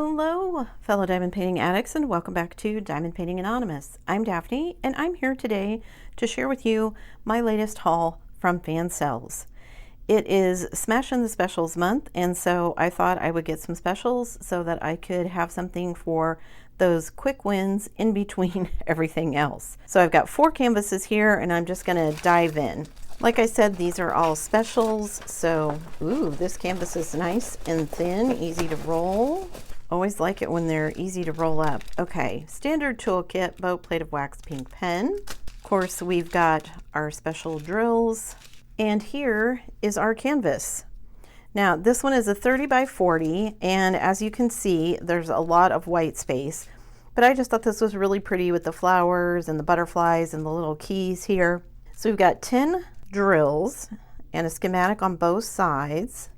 Hello, fellow diamond painting addicts, and welcome back to Diamond Painting Anonymous. I'm Daphne, and I'm here today to share with you my latest haul from Fansells. It is Smashing the Specials month, and so I thought I would get some specials so that I could have something for those quick wins in between everything else. So I've got 4 canvases here, and I'm just going to dive in. Like I said, these are all specials, so ooh, this canvas is nice and thin, easy to roll. Always like it when they're easy to roll up. Okay, standard toolkit, boat plate of wax pink pen. Of course, we've got our special drills, and here is our canvas. Now, this one is a 30 by 40, and as you can see, there's a lot of white space, but I just thought this was really pretty with the flowers and the butterflies and the little keys here. So we've got 10 drills and a schematic on both sides.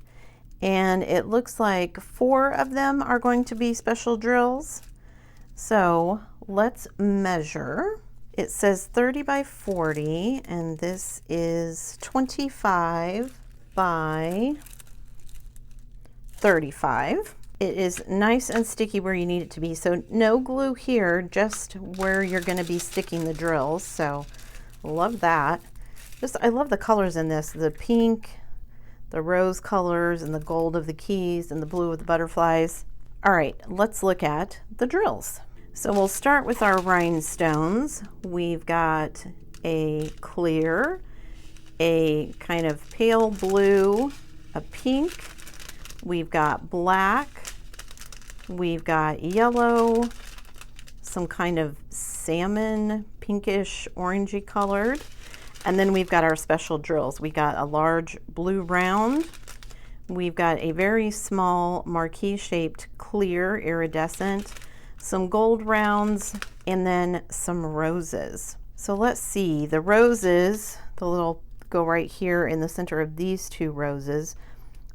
And it looks like 4 of them are going to be special drills. So let's measure. It says 30 by 40, and this is 25 by 35. It is nice and sticky where you need it to be. So no glue here, just where you're going to be sticking the drills. So love that. I love the colors in this, the pink, the rose colors, and the gold of the keys, and the blue of the butterflies. All right, let's look at the drills. So we'll start with our rhinestones. We've got a clear, a kind of pale blue, a pink. We've got black. We've got yellow, some kind of salmon, pinkish, orangey colored. And then we've got our special drills. We got a large blue round. We've got a very small marquee shaped clear iridescent, some gold rounds, and then some roses. So let's see, the roses, the little go right here in the center of these 2 roses.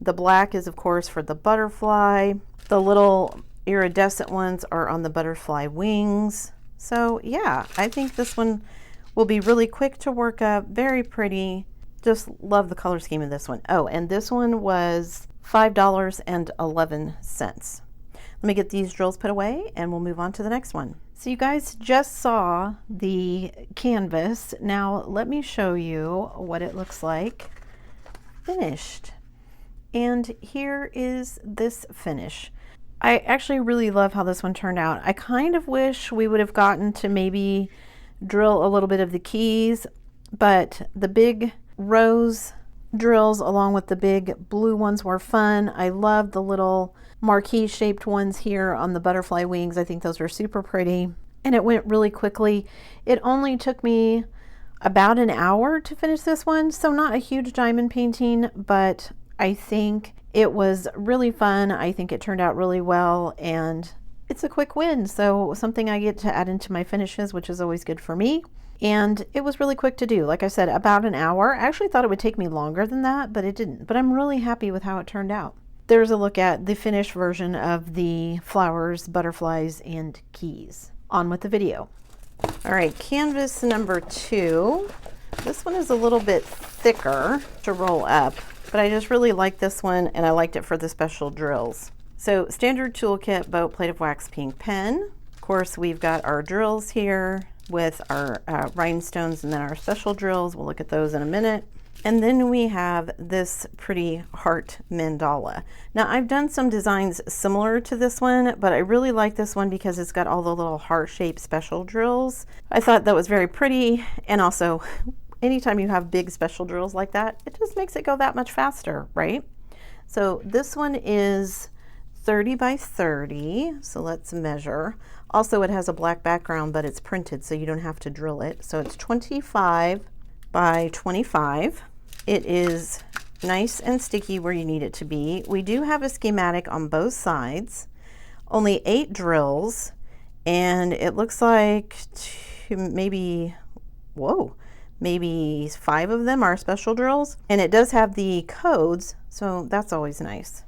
The black is of course for the butterfly. The little iridescent ones are on the butterfly wings. So yeah, I think this one will be really quick to work up, very pretty. Just love the color scheme of this one. Oh, and this one was $5.11. Let me get these drills put away and we'll move on to the next one. So you guys just saw the canvas. Now let me show you what it looks like finished. And here is this finish. I actually really love how this one turned out. I kind of wish we would have gotten to maybe drill a little bit of the keys, but the big rose drills along with the big blue ones were fun. I love the little marquee shaped ones here on the butterfly wings. I think those are super pretty, and it went really quickly. It only took me about an hour to finish this one, so not a huge diamond painting, but I think it was really fun. I think it turned out really well, and it's a quick win, so something I get to add into my finishes, which is always good for me. And it was really quick to do. Like I said, about an hour. I actually thought it would take me longer than that, but it didn't. But I'm really happy with how it turned out. There's a look at the finished version of the flowers, butterflies, and keys. On with the video. All right, canvas number 2. This one is a little bit thicker to roll up, but I just really like this one, and I liked it for the special drills. So standard toolkit, boat plate of wax pink pen. Of course, we've got our drills here with our rhinestones and then our special drills. We'll look at those in a minute. And then we have this pretty heart mandala. Now I've done some designs similar to this one, but I really like this one because it's got all the little heart-shaped special drills. I thought that was very pretty, and also anytime you have big special drills like that, it just makes it go that much faster, right? So this one is 30 by 30, so let's measure. Also, it has a black background, but it's printed, so you don't have to drill it. So it's 25 by 25. It is nice and sticky where you need it to be. We do have a schematic on both sides, only 8 drills, and it looks like maybe 5 of them are special drills, and it does have the codes, so that's always nice.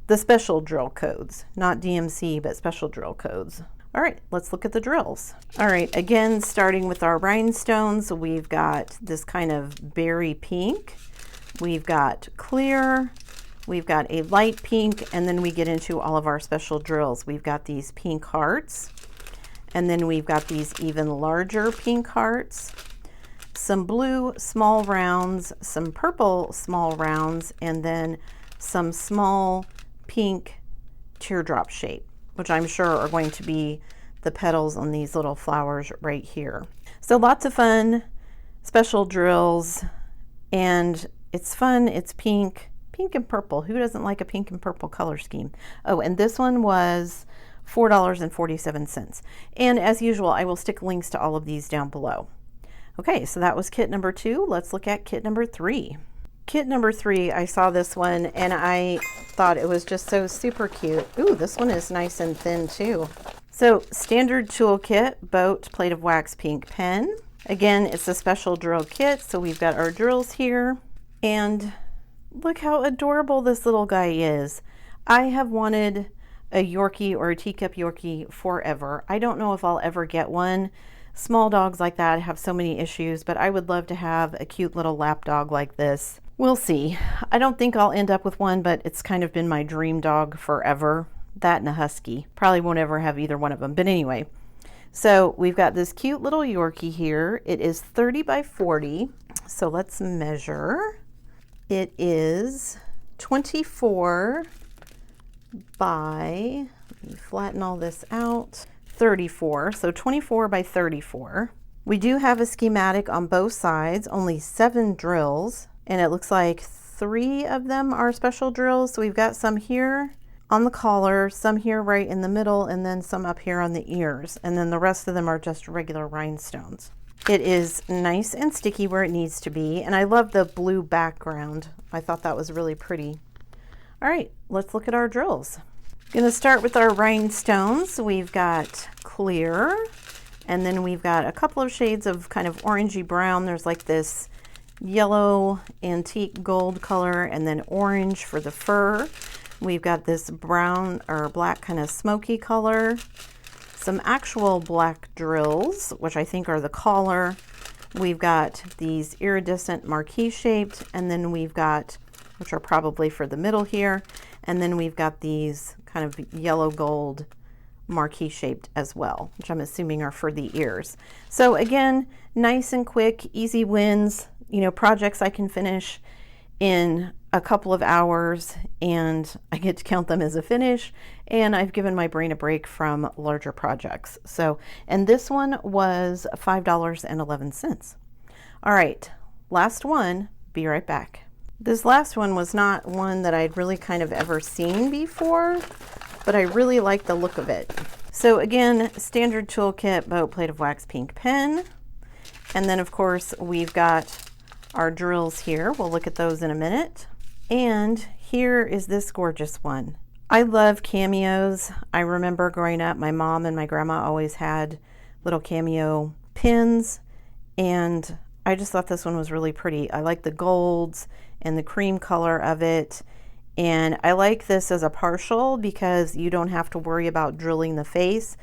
The special drill codes, not DMC, but special drill codes. All right, let's look at the drills. All right, again, starting with our rhinestones, we've got this kind of berry pink. We've got clear, we've got a light pink, and then we get into all of our special drills. We've got these pink hearts, and then we've got these even larger pink hearts, some blue small rounds, some purple small rounds, and then some small pink teardrop shape, which I'm sure are going to be the petals on these little flowers right here. So lots of fun special drills, and it's fun. It's pink and purple. Who doesn't like a pink and purple color scheme? Oh, and this one was $4.47. And as usual, I will stick links to all of these down below. Okay, so that was kit number 2. Let's look at kit number 3. Kit number 3, I saw this one and I thought it was just so super cute. Ooh, this one is nice and thin too. So standard toolkit, boat, plate of wax, pink pen. Again, it's a special drill kit, so we've got our drills here. And look how adorable this little guy is. I have wanted a Yorkie or a teacup Yorkie forever. I don't know if I'll ever get one. Small dogs like that have so many issues, but I would love to have a cute little lap dog like this. We'll see. I don't think I'll end up with one, but it's kind of been my dream dog forever. That and a husky. Probably won't ever have either one of them. But anyway, so we've got this cute little Yorkie here. It is 30 by 40. So let's measure. It is 24 by, let me flatten all this out, 34. So 24 by 34. We do have a schematic on both sides, only 7 drills. And it looks like 3 of them are special drills. So we've got some here on the collar, some here right in the middle, and then some up here on the ears. And then the rest of them are just regular rhinestones. It is nice and sticky where it needs to be. And I love the blue background. I thought that was really pretty. All right, let's look at our drills. Gonna start with our rhinestones. We've got clear, and then we've got a couple of shades of kind of orangey brown. There's like this yellow antique gold color, and then orange for the fur. We've got this brown or black kind of smoky color, some actual black drills, which I think are the collar. We've got these iridescent marquee shaped, and then we've got, which are probably for the middle here, and then we've got these kind of yellow gold marquee shaped as well, which I'm assuming are for the ears. So again, nice and quick, easy wins. You know, projects I can finish in a couple of hours and I get to count them as a finish, and I've given my brain a break from larger projects. So, and this one was $5.11. All right, last one, be right back. This last one was not one that I'd really kind of ever seen before, but I really like the look of it. So again, standard toolkit, boat, plate of wax, pink pen. And then of course we've got our drills here. We'll look at those in a minute. And here is this gorgeous one. I love cameos. I remember growing up, my mom and my grandma always had little cameo pins, and I just thought this one was really pretty. I like the golds and the cream color of it. And I like this as a partial because you don't have to worry about drilling the face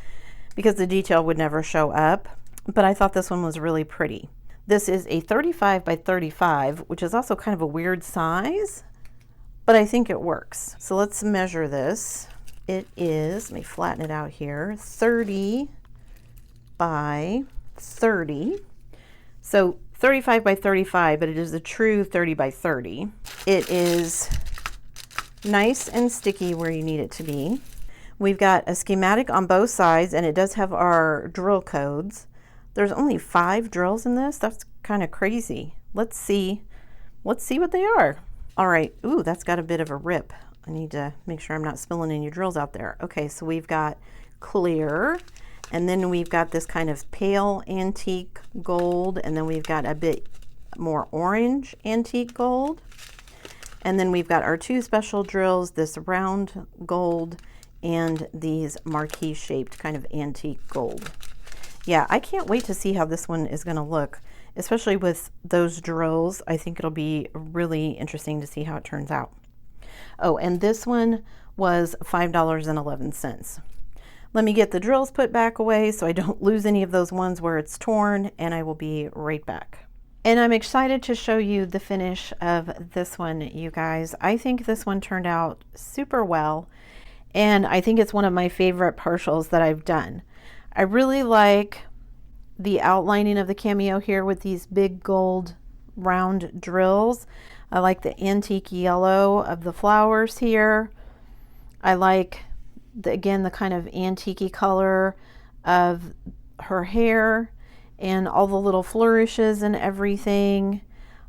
because the detail would never show up. But I thought this one was really pretty. This is a 35 by 35, which is also kind of a weird size, but I think it works. So let's measure this. It is, let me flatten it out here, 30 by 30. So 35 by 35, but it is a true 30 by 30. It is nice and sticky where you need it to be. We've got a schematic on both sides, and it does have our drill codes. There's only 5 drills in this. That's kind of crazy. Let's see what they are. All right, ooh, that's got a bit of a rip. I need to make sure I'm not spilling any drills out there. Okay, so we've got clear, and then we've got this kind of pale antique gold, and then we've got a bit more orange antique gold. And then we've got our 2 special drills, this round gold and these marquee shaped kind of antique gold. Yeah, I can't wait to see how this one is going to look, especially with those drills. I think it'll be really interesting to see how it turns out. Oh, and this one was $5.11. Let me get the drills put back away so I don't lose any of those ones where it's torn, and I will be right back. And I'm excited to show you the finish of this one, you guys. I think this one turned out super well, and I think it's one of my favorite partials that I've done. I really like the outlining of the cameo here with these big gold round drills. I like the antique yellow of the flowers here. I like, again, the kind of antique-y color of her hair and all the little flourishes and everything.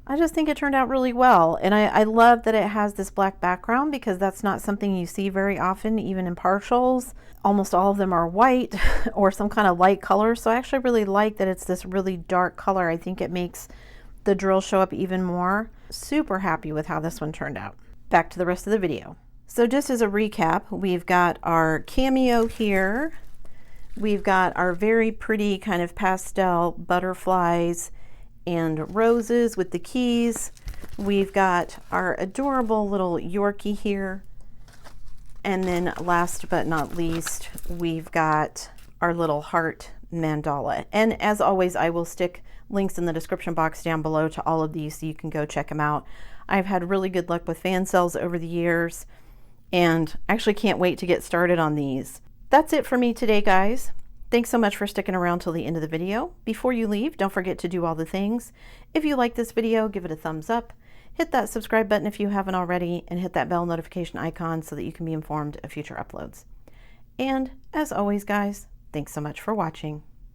I just think it turned out really well. And I love that it has this black background, because that's not something you see very often, even in partials. Almost all of them are white or some kind of light color. So I actually really like that it's this really dark color. I think it makes the drill show up even more. Super happy with how this one turned out. Back to the rest of the video. So just as a recap, we've got our cameo here. We've got our very pretty kind of pastel butterflies and roses with the keys. We've got our adorable little Yorkie here. And then last but not least, we've got our little heart mandala. And as always, I will stick links in the description box down below to all of these so you can go check them out. I've had really good luck with Fansells over the years, and actually can't wait to get started on these. That's it for me today, guys. Thanks so much for sticking around till the end of the video. Before you leave, don't forget to do all the things. If you like this video, give it a thumbs up. Hit that subscribe button if you haven't already, and hit that bell notification icon so that you can be informed of future uploads. And as always, guys, thanks so much for watching.